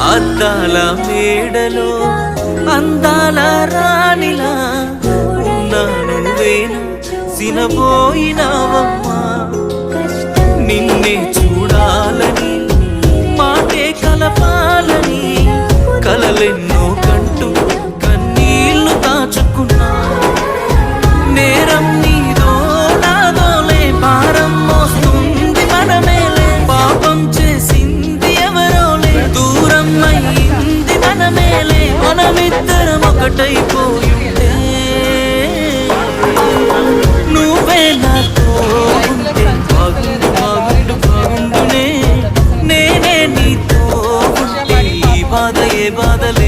అద్దాల మేడలో అందాల రాణిలా ఉన్నాను నేను సినబోయినావమ్మా నిన్నే చూడాలని మాటే కలపాలని కలలెన్నో కంటూ కన్నీళ్లు దాచుకున్నా నేరం నీదో నాదోలే భారం మోస్తుంది మనమేలే పాపం చేసింది ఎవరోలే దూరం అయింది మనమేలే మనమిద్దరం ఒకటైపోయిందే నువ్వే నాతో ఉంటే బాగుండు బాగుండు బాగుండునే నేనే నీతో ఉంటే ఈ బాధ ఏ బాధలే